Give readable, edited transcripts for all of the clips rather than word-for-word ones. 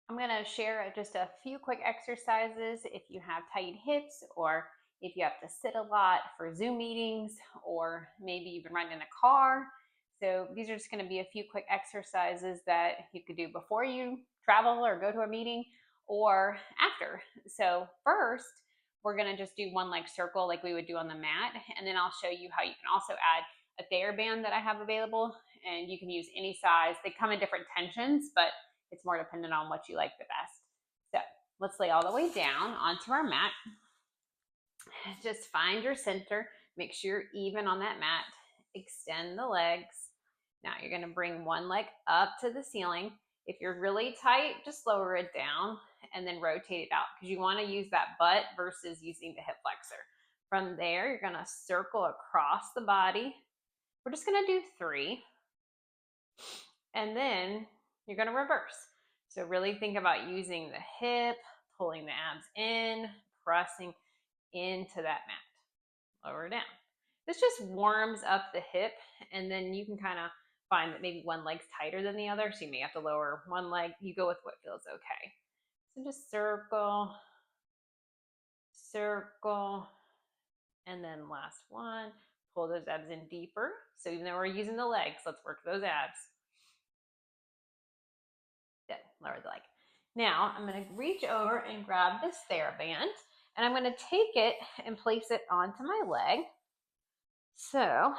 I'm going to share just a few quick exercises if you have tight hips or if you have to sit a lot for Zoom meetings or maybe you've been riding in a car. So these are just going to be a few quick exercises that you could do before you travel or go to a meeting or after. So first, we're going to just do one leg circle like we would do on the mat, and then I'll show you how you can also add a Theraband that I have available, and you can use any size. They come in different tensions, but it's more dependent on what you like the best. So let's lay all the way down onto our mat. Just find your center. Make sure you're even on that mat. Extend the legs. Now you're going to bring one leg up to the ceiling. If you're really tight, just lower it down and then rotate it out because you want to use that butt versus using the hip flexor. From there, you're going to circle across the body. We're just going to do 3. And then you're going to reverse. So really think about using the hip, pulling the abs in, pressing into that mat. Lower down. This just warms up the hip, and then you can kind of find that maybe one leg's tighter than the other, so you may have to lower one leg. You go with what feels okay. So just circle, circle, and then last one. Pull those abs in deeper. So even though we're using the legs, let's work those abs. Good, lower the leg. Now I'm going to reach over and grab this Theraband, and I'm going to take it and place it onto my leg. So a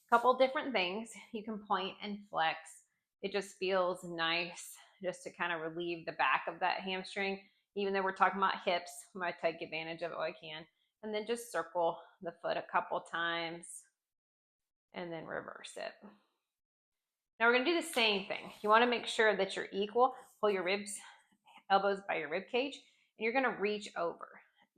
couple different things. You can point and flex. It just feels nice just to kind of relieve the back of that hamstring. Even though we're talking about hips, I'm going to take advantage of it while I can. And then just circle the foot a couple times and then reverse it. Now we're going to do the same thing. You want to make sure that you're equal. Pull your elbows by your rib cage, and you're going to reach over.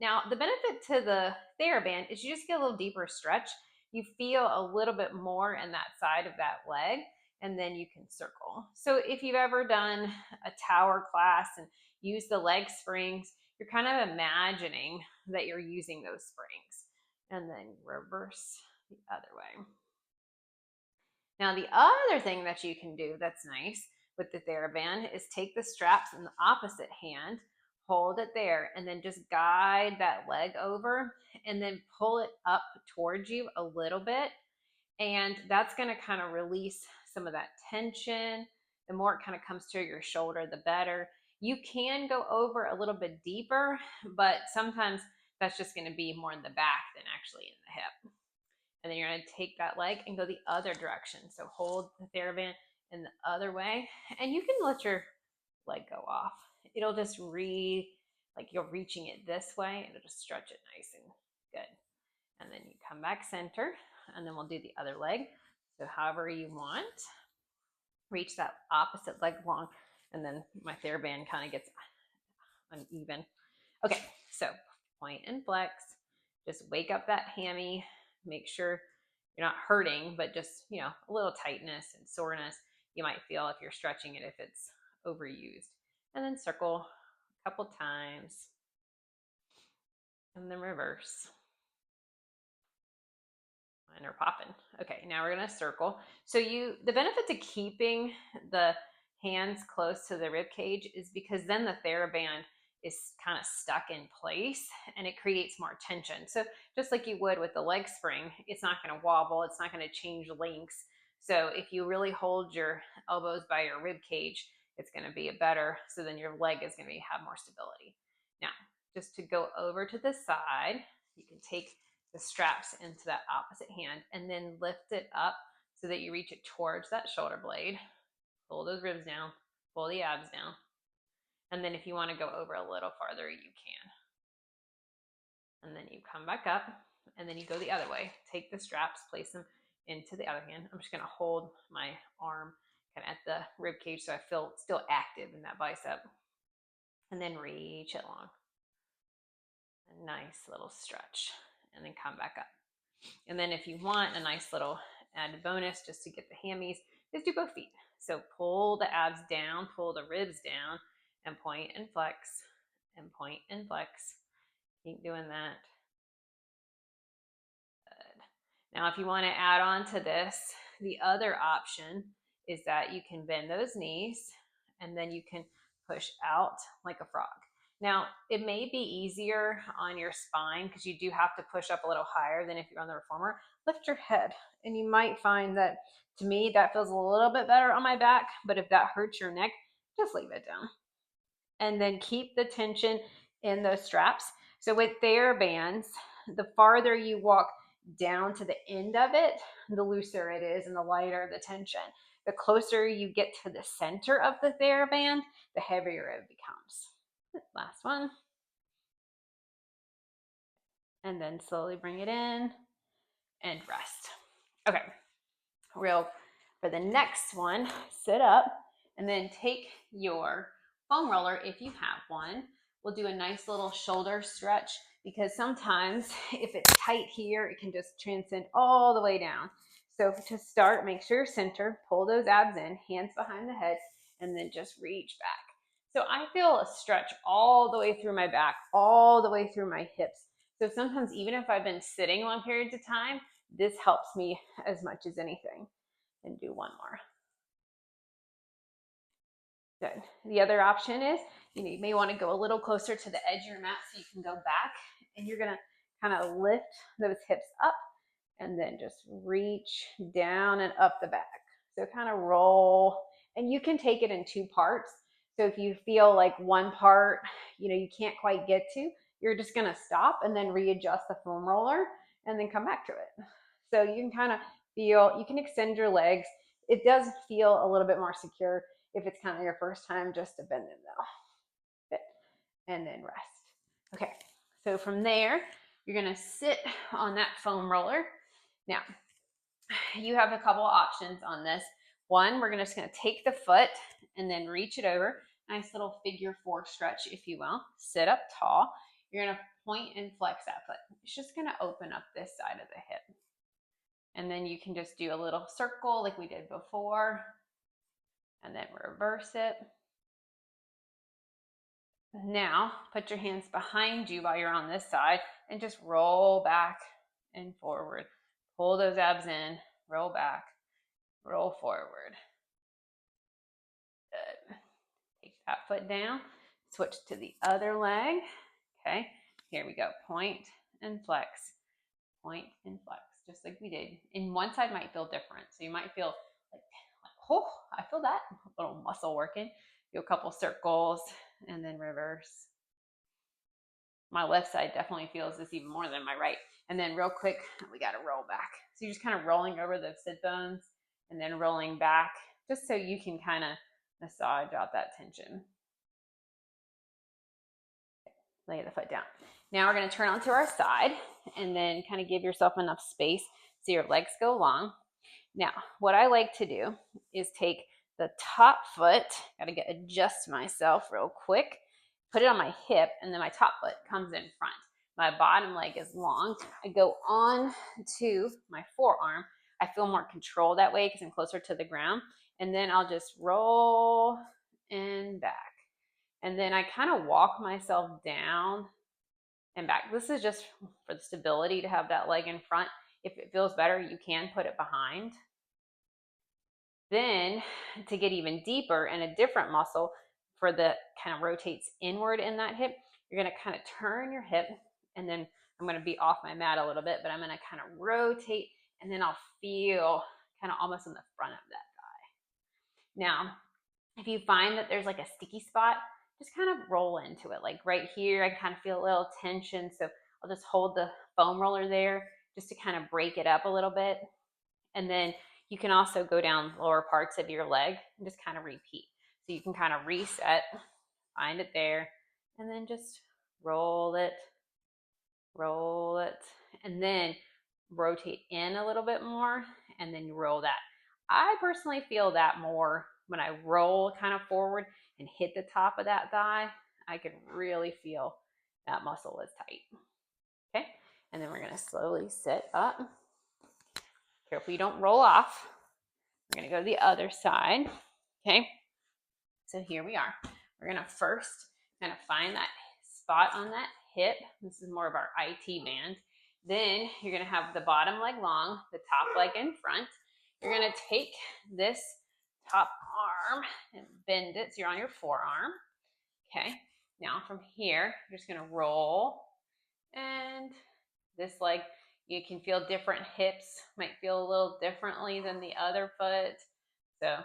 Now, the benefit to the Theraband is you just get a little deeper stretch. You feel a little bit more in that side of that leg, and then you can circle. So if you've ever done a tower class and used the leg springs, you're kind of imagining that you're using those springs, and then reverse the other way. Now, the other thing that you can do that's nice with the Theraband is take the straps in the opposite hand, hold it there, and then just guide that leg over and then pull it up towards you a little bit. And that's going to kind of release some of that tension. The more it kind of comes to your shoulder, the better. You can go over a little bit deeper, but sometimes that's just going to be more in the back than actually in the hip. And then you're going to take that leg and go the other direction. So hold the Theraband in the other way, and you can let your leg go off. It'll just like you're reaching it this way, and it'll just stretch it nice and good. And then you come back center, and then we'll do the other leg. So however you want, reach that opposite leg long, and then my Theraband kind of gets uneven. Okay, so point and flex. Just wake up that hammy. Make sure you're not hurting, but just, a little tightness and soreness you might feel if you're stretching it if it's overused. And then circle a couple times and then reverse. And they're popping. Okay, now we're going to circle. So the benefit to keeping the hands close to the rib cage is because then the Theraband is kind of stuck in place and it creates more tension. So just like you would with the leg spring, it's not going to wobble. It's not going to change lengths. So if you really hold your elbows by your rib cage, it's going to be better. So then your leg is going to have more stability. Now, just to go over to the side, you can take the straps into that opposite hand and then lift it up so that you reach it towards that shoulder blade. Pull those ribs down, pull the abs down. And then if you want to go over a little farther, you can. And then you come back up and then you go the other way. Take the straps, place them into the other hand. I'm just going to hold my arm kind of at the rib cage so I feel still active in that bicep. And then reach it long. A nice little stretch. And then come back up. And then if you want a nice little added bonus just to get the hammies, just do both feet. So pull the abs down, pull the ribs down, and point and flex, and point and flex. Keep doing that. Good. Now, if you want to add on to this, the other option is that you can bend those knees, and then you can push out like a frog. Now, it may be easier on your spine because you do have to push up a little higher than if you're on the reformer. Lift your head, and you might find that, to me, that feels a little bit better on my back, but if that hurts your neck, just leave it down. And then keep the tension in those straps. So with Therabands, the farther you walk down to the end of it, the looser it is and the lighter the tension. The closer you get to the center of the Theraband, the heavier it becomes. Last one. And then slowly bring it in and rest. Okay, for the next one, sit up and then take your foam roller, if you have one. We'll do a nice little shoulder stretch because sometimes if it's tight here, it can just transcend all the way down. So to start, make sure you're center, pull those abs in, hands behind the head, and then just reach back. So I feel a stretch all the way through my back, all the way through my hips. So sometimes even if I've been sitting long periods of time, this helps me as much as anything. And do one more. Good. The other option is you may want to go a little closer to the edge of your mat so you can go back, and you're going to kind of lift those hips up and then just reach down and up the back. So kind of roll, and you can take it in two parts. So if you feel like one part, you can't quite get to, you're just going to stop and then readjust the foam roller and then come back to it. So you can kind of feel, you can extend your legs. It does feel a little bit more secure if it's kind of your first time just to bend them though. Good. And then rest. Okay, so from there, you're gonna sit on that foam roller. Now, you have a couple options on this. One, we're just gonna take the foot and then reach it over. Nice little figure four stretch, if you will. Sit up tall. You're gonna point and flex that foot. It's just gonna open up this side of the hip. And then you can just do a little circle like we did before, and then reverse it. Now, put your hands behind you while you're on this side and just roll back and forward. Pull those abs in, roll back, roll forward. Good. Take that foot down, switch to the other leg. Okay, here we go. Point and flex, point and flex, just like we did. And one side might feel different. So you might feel like oh, I feel that little muscle working. Do a couple circles and then reverse. My left side definitely feels this even more than my right. And then real quick, we got to roll back. So you're just kind of rolling over the sit bones and then rolling back just so you can kind of massage out that tension. Lay the foot down. Now we're going to turn onto our side and then kind of give yourself enough space so your legs go long. Now, what I like to do is take the top foot, got to adjust myself real quick, put it on my hip, and then my top foot comes in front. My bottom leg is long. I go on to my forearm. I feel more control that way because I'm closer to the ground. And then I'll just roll and back. And then I kind of walk myself down and back. This is just for the stability to have that leg in front. If it feels better, you can put it behind. Then to get even deeper and a different muscle for the kind of rotates inward in that hip, you're going to kind of turn your hip, and then I'm going to be off my mat a little bit, but I'm going to kind of rotate, and then I'll feel kind of almost in the front of that thigh. Now, if you find that there's like a sticky spot, just kind of roll into it. Like right here, I kind of feel a little tension, so I'll just hold the foam roller there just to kind of break it up a little bit. And then you can also go down lower parts of your leg and just kind of repeat. So you can kind of reset, find it there, and then just roll it, and then rotate in a little bit more, and then you roll that. I personally feel that more when I roll kind of forward and hit the top of that thigh. I can really feel that muscle is tight. Okay, and then we're going to slowly sit up. Careful you don't roll off. We're going to go to the other side. Okay, so here we are. We're going to first kind of find that spot on that hip. This is more of our IT band. Then you're going to have the bottom leg long, the top leg in front. You're going to take this top arm and bend it so you're on your forearm. Okay, now from here, you're just gonna roll, and this leg, you can feel different hips, might feel a little differently than the other foot. So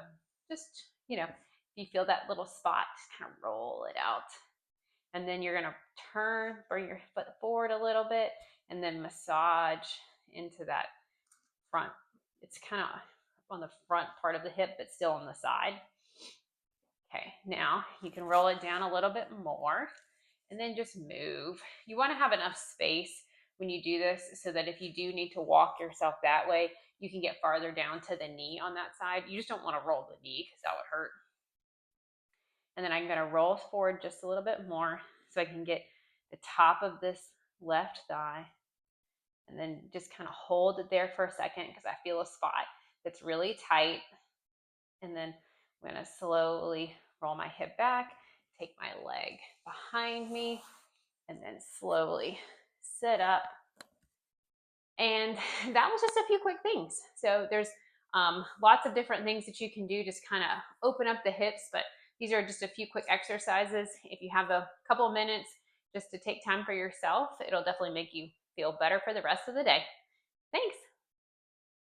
just, if you feel that little spot, just kind of roll it out. And then you're gonna bring your foot forward a little bit, and then massage into that front. It's kind of on the front part of the hip, but still on the side. Okay, now you can roll it down a little bit more and then just move. You want to have enough space when you do this so that if you do need to walk yourself that way, you can get farther down to the knee on that side. You just don't want to roll the knee because that would hurt. And then I'm going to roll forward just a little bit more so I can get the top of this left thigh, and then just kind of hold it there for a second because I feel a spot that's really tight. And then I'm going to slowly roll my hip back, take my leg behind me, and then slowly sit up. And that was just a few quick things. So there's lots of different things that you can do, just kind of open up the hips, but these are just a few quick exercises. If you have a couple of minutes just to take time for yourself, it'll definitely make you feel better for the rest of the day. Thanks.